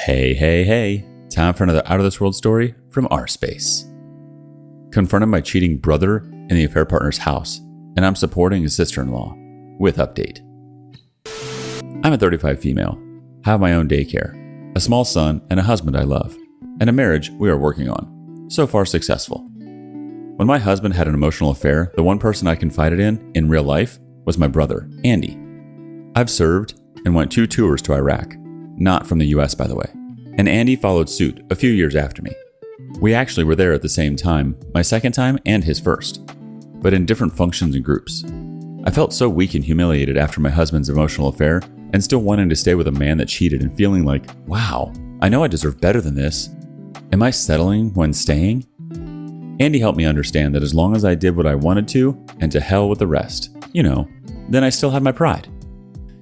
Hey. Time for another Out of This World story from our space. Confronted my cheating brother in the affair partner's house, and I'm supporting his sister-in-law. With update. I'm a 35 female, have my own daycare, a small son, and a husband I love, and a marriage we are working on. So far successful. When my husband had an emotional affair, the one person I confided in real life, was my brother, Andy. I've served and went 2 tours to Iraq, not from the US by the way, and Andy followed suit a few years after me. We actually were there at the same time, my second time and his first, but in different functions and groups. I felt so weak and humiliated after my husband's emotional affair, and still wanting to stay with a man that cheated and feeling like, wow, I know I deserve better than this. Am I settling when staying? Andy helped me understand that as long as I did what I wanted to, and to hell with the rest, then I still had my pride.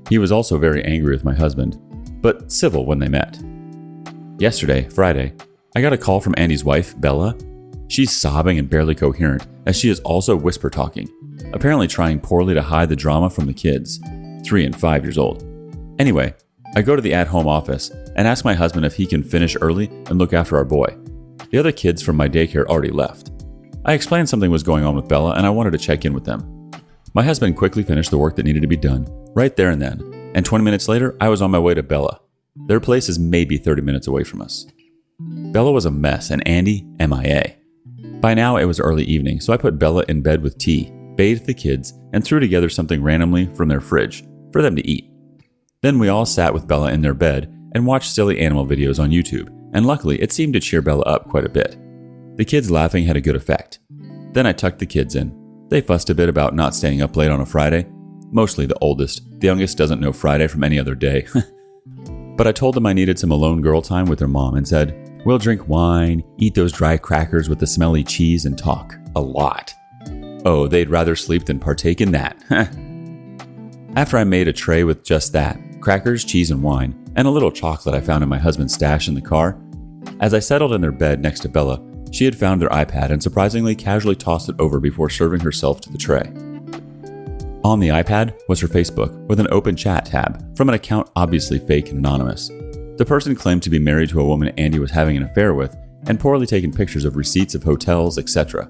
He was also very angry with my husband, but civil when they met. Yesterday, Friday, I got a call from Andy's wife, Bella. She's sobbing and barely coherent, as she is also whisper talking, apparently trying poorly to hide the drama from the kids, 3 and 5 years old. Anyway, I go to the at-home office and ask my husband if he can finish early and look after our boy. The other kids from my daycare already left. I explained something was going on with Bella and I wanted to check in with them. My husband quickly finished the work that needed to be done, right there and then, and 20 minutes later, I was on my way to Bella. Their place is maybe 30 minutes away from us. Bella was a mess and Andy, MIA. By now, it was early evening, so I put Bella in bed with tea, bathed the kids, and threw together something randomly from their fridge for them to eat. Then we all sat with Bella in their bed and watched silly animal videos on YouTube, and luckily it seemed to cheer Bella up quite a bit. The kids laughing had a good effect. Then I tucked the kids in. They fussed a bit about not staying up late on a Friday. Mostly the oldest. The youngest doesn't know Friday from any other day. But I told them I needed some alone girl time with their mom and said, we'll drink wine, eat those dry crackers with the smelly cheese, and talk. A lot. Oh, they'd rather sleep than partake in that. After I made a tray with just that, crackers, cheese, and wine, and a little chocolate I found in my husband's stash in the car, as I settled in their bed next to Bella, she had found their iPad and surprisingly casually tossed it over before serving herself to the tray. On the iPad was her Facebook with an open chat tab from an account obviously fake and anonymous. The person claimed to be married to a woman Andy was having an affair with and poorly taken pictures of receipts of hotels, etc.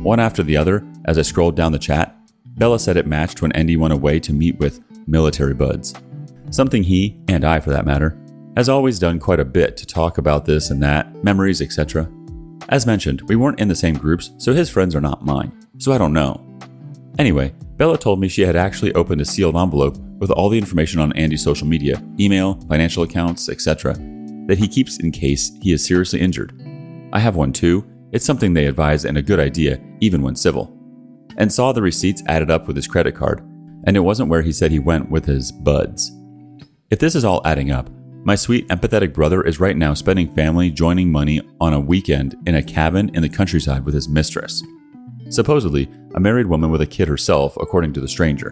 One after the other, as I scrolled down the chat, Bella said it matched when Andy went away to meet with military buds. Something he, and I for that matter, has always done quite a bit to talk about this and that, memories, etc. As mentioned, we weren't in the same groups, so his friends are not mine, so I don't know. Anyway, Bella told me she had actually opened a sealed envelope with all the information on Andy's social media, email, financial accounts, etc., that he keeps in case he is seriously injured. I have one too. It's something they advise and a good idea, even when civil. And saw the receipts added up with his credit card, and it wasn't where he said he went with his buds. If this is all adding up, my sweet, empathetic brother is right now spending family joining money on a weekend in a cabin in the countryside with his mistress. Supposedly, a married woman with a kid herself, according to the stranger.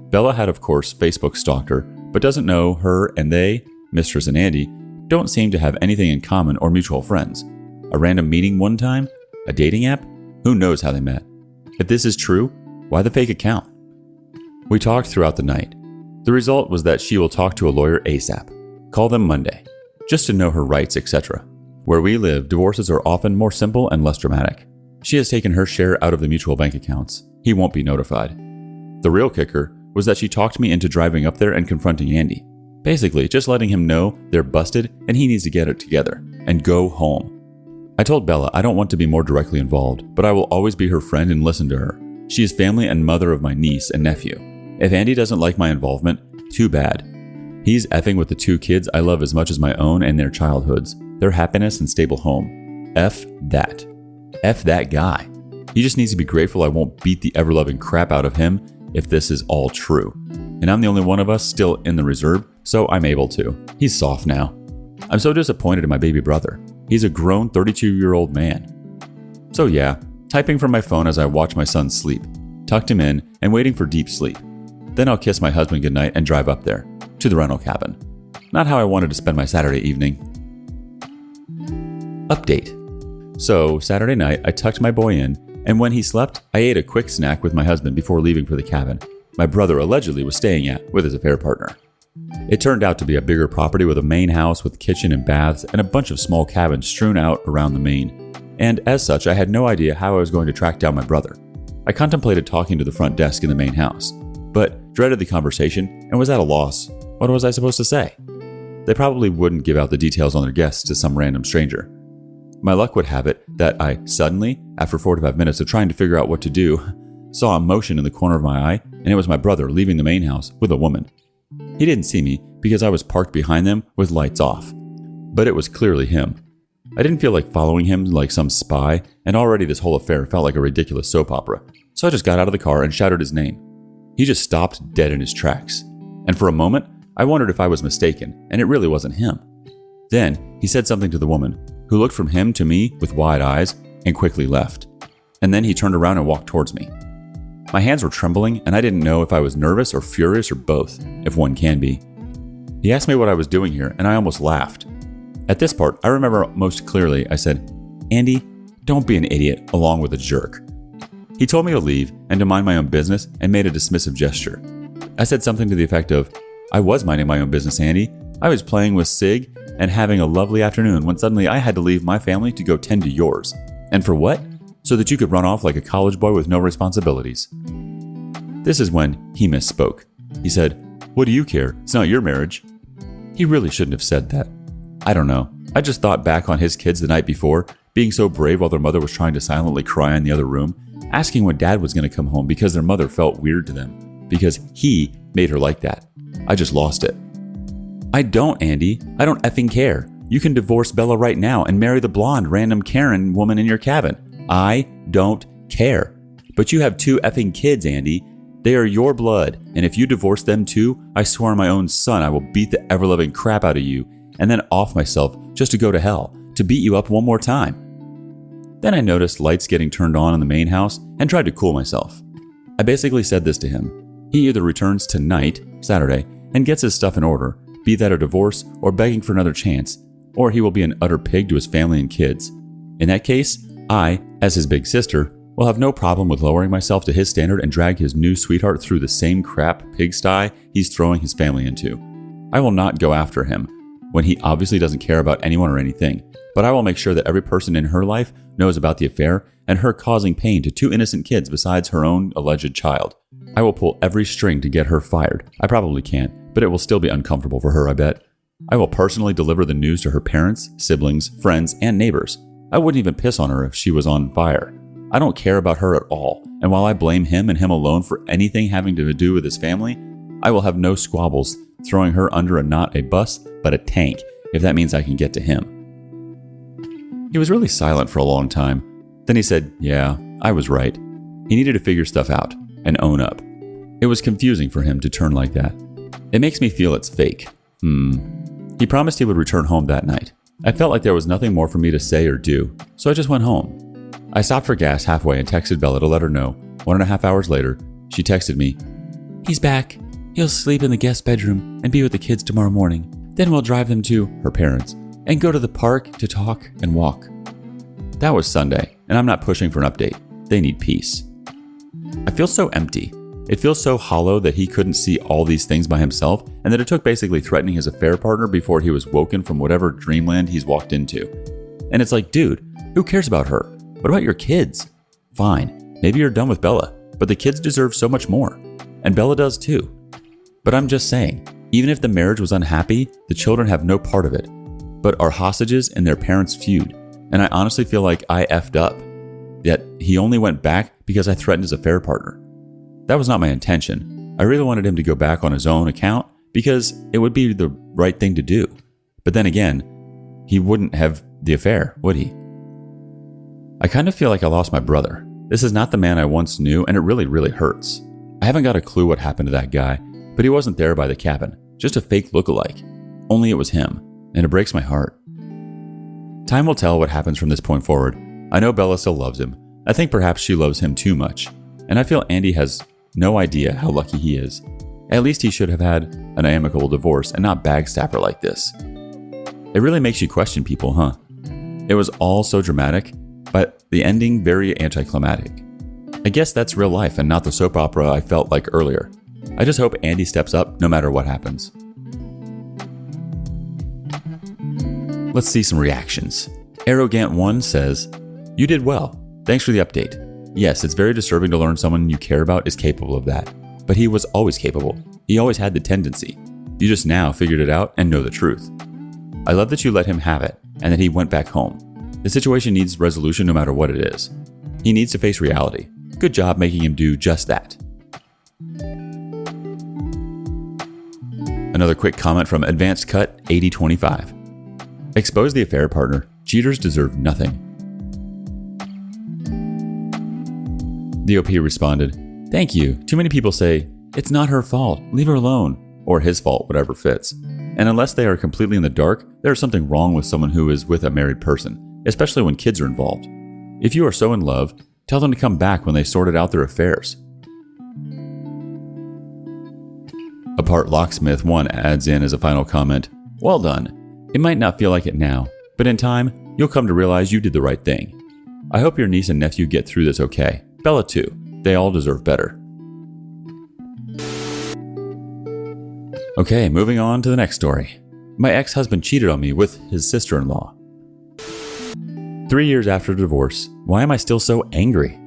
Bella had, of course, Facebook stalked her, but doesn't know her, and they, mistress and Andy, don't seem to have anything in common or mutual friends. A random meeting one time? A dating app? Who knows how they met? If this is true, why the fake account? We talked throughout the night. The result was that she will talk to a lawyer ASAP. Call them Monday, just to know her rights, etc. Where we live, divorces are often more simple and less dramatic. She has taken her share out of the mutual bank accounts. He won't be notified. The real kicker was that she talked me into driving up there and confronting Andy. Basically, just letting him know they're busted and he needs to get it together and go home. I told Bella I don't want to be more directly involved, but I will always be her friend and listen to her. She is family and mother of my niece and nephew. If Andy doesn't like my involvement, too bad. He's effing with the 2 kids I love as much as my own and their childhoods, their happiness and stable home. F that. F that guy. He just needs to be grateful I won't beat the ever-loving crap out of him if this is all true. And I'm the only one of us still in the reserve, so I'm able to. He's soft now. I'm so disappointed in my baby brother. He's a grown 32-year-old man. So yeah, typing from my phone as I watch my son sleep, tucked him in and waiting for deep sleep. Then I'll kiss my husband goodnight and drive up there, to the rental cabin. Not how I wanted to spend my Saturday evening. Update. So, Saturday night, I tucked my boy in, and when he slept, I ate a quick snack with my husband before leaving for the cabin my brother allegedly was staying at with his affair partner. It turned out to be a bigger property with a main house with kitchen and baths and a bunch of small cabins strewn out around the main. And as such, I had no idea how I was going to track down my brother. I contemplated talking to the front desk in the main house, but dreaded the conversation and was at a loss. What was I supposed to say? They probably wouldn't give out the details on their guests to some random stranger. My luck would have it that I suddenly, after 45 minutes of trying to figure out what to do, saw a motion in the corner of my eye, and it was my brother leaving the main house with a woman. He didn't see me because I was parked behind them with lights off, but it was clearly him. I didn't feel like following him like some spy, and already this whole affair felt like a ridiculous soap opera, so I just got out of the car and shouted his name. He just stopped dead in his tracks, and for a moment, I wondered if I was mistaken, and it really wasn't him. Then, he said something to the woman, who looked from him to me with wide eyes and quickly left. And then he turned around and walked towards me. My hands were trembling, and I didn't know if I was nervous or furious or both, if one can be. He asked me what I was doing here, and I almost laughed. At this part, I remember most clearly I said, "Andy, don't be an idiot along with a jerk." He told me to leave and to mind my own business and made a dismissive gesture. I said something to the effect of, "I was minding my own business, Andy. I was playing with Sig and having a lovely afternoon when suddenly I had to leave my family to go tend to yours. And for what? So that you could run off like a college boy with no responsibilities." This is when he misspoke. He said, "What do you care? It's not your marriage." He really shouldn't have said that. I don't know. I just thought back on his kids the night before, being so brave while their mother was trying to silently cry in the other room, asking when dad was going to come home because their mother felt weird to them, because he made her like that. I just lost it. "I don't, Andy. I don't effing care. You can divorce Bella right now and marry the blonde random Karen woman in your cabin. I don't care. But you have 2 effing kids, Andy. They are your blood, and if you divorce them too, I swear on my own son I will beat the ever-loving crap out of you and then off myself just to go to hell, to beat you up one more time." Then I noticed lights getting turned on in the main house and tried to cool myself. I basically said this to him. He either returns tonight, Saturday, and gets his stuff in order, be that a divorce or begging for another chance, or he will be an utter pig to his family and kids. In that case, I, as his big sister, will have no problem with lowering myself to his standard and drag his new sweetheart through the same crap pigsty he's throwing his family into. I will not go after him, when he obviously doesn't care about anyone or anything, but I will make sure that every person in her life knows about the affair and her causing pain to 2 innocent kids besides her own alleged child. I will pull every string to get her fired. I probably can't, but it will still be uncomfortable for her, I bet. I will personally deliver the news to her parents, siblings, friends, and neighbors. I wouldn't even piss on her if she was on fire. I don't care about her at all, and while I blame him and him alone for anything having to do with his family, I will have no squabbles throwing her under not a bus, but a tank, if that means I can get to him. He was really silent for a long time. Then he said, "Yeah, I was right." He needed to figure stuff out and own up. It was confusing for him to turn like that. It makes me feel it's fake. He promised he would return home that night. I felt like there was nothing more for me to say or do, so I just went home. I stopped for gas halfway and texted Bella to let her know. 1.5 hours later, she texted me, "He's back. He'll sleep in the guest bedroom and be with the kids tomorrow morning. Then we'll drive them to her parents and go to the park to talk and walk." That was Sunday, and I'm not pushing for an update. They need peace. I feel so empty. It feels so hollow that he couldn't see all these things by himself, and that it took basically threatening his affair partner before he was woken from whatever dreamland he's walked into. And it's like, dude, who cares about her? What about your kids? Fine, maybe you're done with Bella, but the kids deserve so much more. And Bella does too. But I'm just saying, even if the marriage was unhappy, the children have no part of it, but are hostages in their parents' feud. And I honestly feel like I effed up. Yet he only went back because I threatened his affair partner. That was not my intention. I really wanted him to go back on his own account because it would be the right thing to do. But then again, he wouldn't have the affair, would he? I kind of feel like I lost my brother. This is not the man I once knew, and it really, really hurts. I haven't got a clue what happened to that guy, but he wasn't there by the cabin. Just a fake lookalike. Only it was him, and it breaks my heart. Time will tell what happens from this point forward. I know Bella still loves him. I think perhaps she loves him too much. And I feel Andy has no idea how lucky he is. At least he should have had an amicable divorce and not backstab her like this. It really makes you question people, huh? It was all so dramatic, but the ending very anticlimactic. I guess that's real life and not the soap opera I felt like earlier. I just hope Andy steps up no matter what happens. Let's see some reactions. Arrogant1 says, "You did well. Thanks for the update. Yes, it's very disturbing to learn someone you care about is capable of that. But he was always capable. He always had the tendency. You just now figured it out and know the truth. I love that you let him have it and that he went back home. The situation needs resolution no matter what it is. He needs to face reality. Good job making him do just that." Another quick comment from Advanced Cut 8025. "Expose the affair partner. Cheaters deserve nothing." The OP responded, "Thank you. Too many people say, 'It's not her fault. Leave her alone.' Or his fault, whatever fits. And unless they are completely in the dark, there is something wrong with someone who is with a married person, especially when kids are involved. If you are so in love, tell them to come back when they sorted out their affairs." Apart Locksmith 1 adds in as a final comment, "Well done. It might not feel like it now, but in time, you'll come to realize you did the right thing. I hope your niece and nephew get through this okay. Bella too. They all deserve better." Okay, moving on to the next story. "My ex-husband cheated on me with his sister-in-law. 3 years after divorce, why am I still so angry?"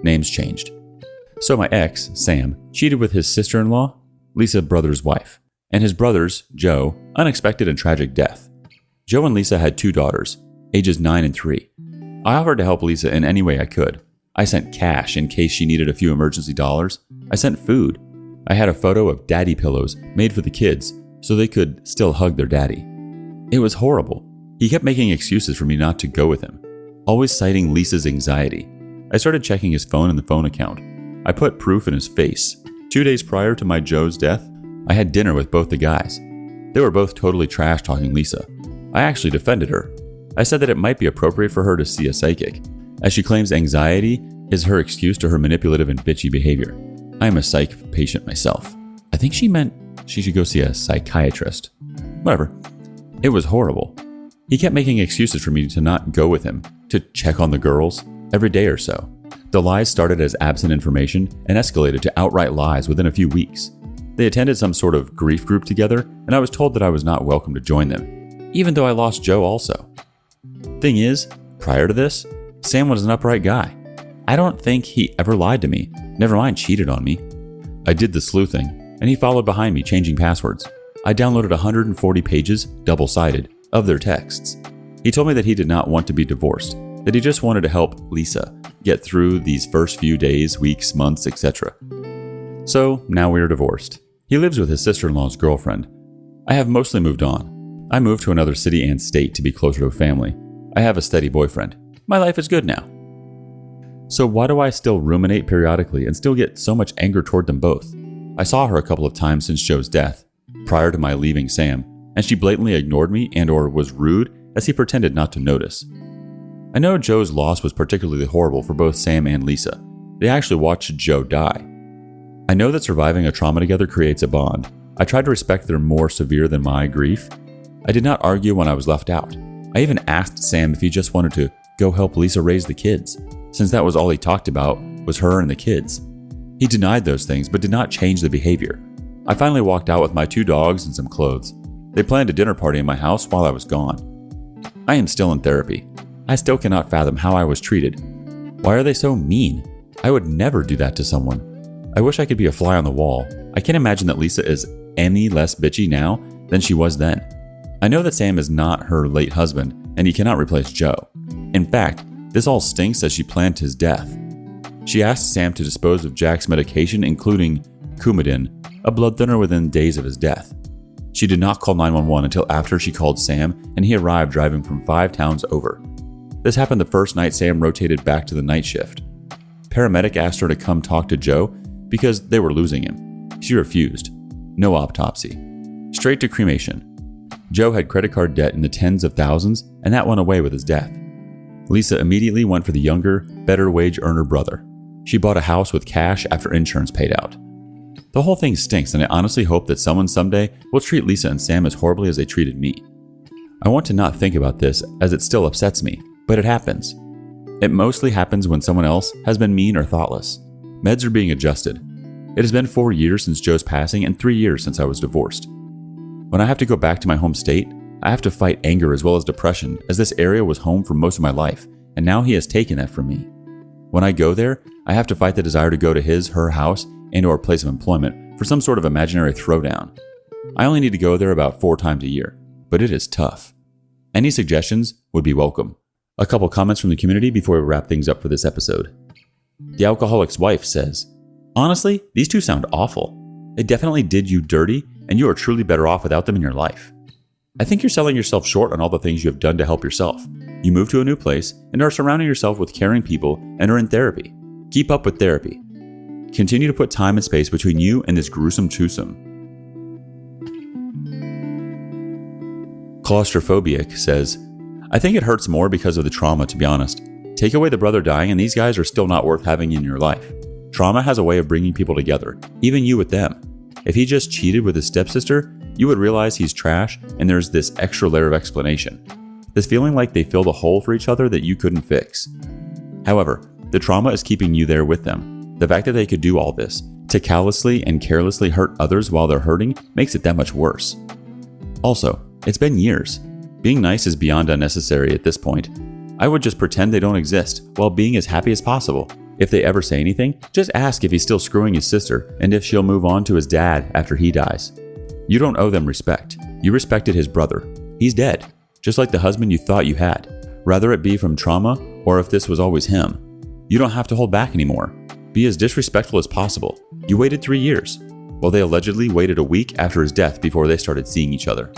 Names changed. So my ex, Sam, cheated with his sister-in-law, Lisa brother's wife, and his brother's, Joe, unexpected and tragic death. Joe and Lisa had 2 daughters, ages 9 and 3. I offered to help Lisa in any way I could. I sent cash in case she needed a few emergency dollars. I sent food. I had a photo of daddy pillows made for the kids so they could still hug their daddy. It was horrible. He kept making excuses for me not to go with him, always citing Lisa's anxiety. I started checking his phone and the phone account. I put proof in his face. 2 days prior to my Joe's death, I had dinner with both the guys. They were both totally trash-talking Lisa. I actually defended her. I said that it might be appropriate for her to see a psychic, as she claims anxiety is her excuse to her manipulative and bitchy behavior. I am a psych patient myself. I think she meant she should go see a psychiatrist. Whatever. It was horrible. He kept making excuses for me to not go with him, to check on the girls, every day or so. The lies started as absent information and escalated to outright lies within a few weeks. They attended some sort of grief group together, and I was told that I was not welcome to join them, even though I lost Joe also. Thing is, prior to this, Sam was an upright guy. I don't think he ever lied to me, never mind cheated on me. I did the sleuthing, and he followed behind me changing passwords. I downloaded 140 pages, double-sided, of their texts. He told me that he did not want to be divorced, that he just wanted to help Lisa get through these first few days, weeks, months, etc. So now we are divorced. He lives with his sister-in-law's girlfriend. I have mostly moved on. I moved to another city and state to be closer to a family. I have a steady boyfriend. My life is good now. So why do I still ruminate periodically and still get so much anger toward them both? I saw her a couple of times since Joe's death, prior to my leaving Sam, and she blatantly ignored me and or was rude as he pretended not to notice. I know Joe's loss was particularly horrible for both Sam and Lisa. They actually watched Joe die. I know that surviving a trauma together creates a bond. I tried to respect their more severe than my grief. I did not argue when I was left out. I even asked Sam if he just wanted to go help Lisa raise the kids, since that was all he talked about was her and the kids. He denied those things but did not change the behavior. I finally walked out with my 2 dogs and some clothes. They planned a dinner party in my house while I was gone. I am still in therapy. I still cannot fathom how I was treated. Why are they so mean? I would never do that to someone. I wish I could be a fly on the wall. I can't imagine that Lisa is any less bitchy now than she was then. I know that Sam is not her late husband, and he cannot replace Joe. In fact, this all stinks as she planned his death. She asked Sam to dispose of Jack's medication, including Coumadin, a blood thinner, within days of his death. She did not call 911 until after she called Sam, and he arrived driving from 5 towns over. This happened the first night Sam rotated back to the night shift. Paramedic asked her to come talk to Joe because they were losing him. She refused. No autopsy. Straight to cremation. Joe had credit card debt in the tens of thousands, and that went away with his death. Lisa immediately went for the younger, better wage earner brother. She bought a house with cash after insurance paid out. The whole thing stinks, and I honestly hope that someone someday will treat Lisa and Sam as horribly as they treated me. I want to not think about this, as it still upsets me, but it happens. It mostly happens when someone else has been mean or thoughtless. Meds are being adjusted. It has been 4 years since Joe's passing and 3 years since I was divorced. When I have to go back to my home state, I have to fight anger as well as depression, as this area was home for most of my life, and now he has taken that from me. When I go there, I have to fight the desire to go to her house, and or place of employment for some sort of imaginary throwdown. I only need to go there about 4 times a year, but it is tough. Any suggestions would be welcome. A couple comments from the community before we wrap things up for this episode. The Alcoholic's Wife says, "Honestly, these two sound awful. They definitely did you dirty, and you are truly better off without them in your life. I think you're selling yourself short on all the things you have done to help yourself. You moved to a new place and are surrounding yourself with caring people and are in therapy. Keep up with therapy. Continue to put time and space between you and this gruesome twosome." Claustrophobic says, "I think it hurts more because of the trauma, to be honest. Take away the brother dying and these guys are still not worth having in your life. Trauma has a way of bringing people together, even you with them. If he just cheated with his stepsister, you would realize he's trash and there's this extra layer of explanation. This feeling like they filled a hole for each other that you couldn't fix. However, the trauma is keeping you there with them. The fact that they could do all this, to callously and carelessly hurt others while they're hurting, makes it that much worse. Also, it's been years. Being nice is beyond unnecessary at this point. I would just pretend they don't exist while being as happy as possible. If they ever say anything, just ask if he's still screwing his sister and if she'll move on to his dad after he dies. You don't owe them respect. You respected his brother. He's dead, just like the husband you thought you had. Rather it be from trauma or if this was always him. You don't have to hold back anymore. Be as disrespectful as possible. You waited 3 years, while they allegedly waited a week after his death before they started seeing each other."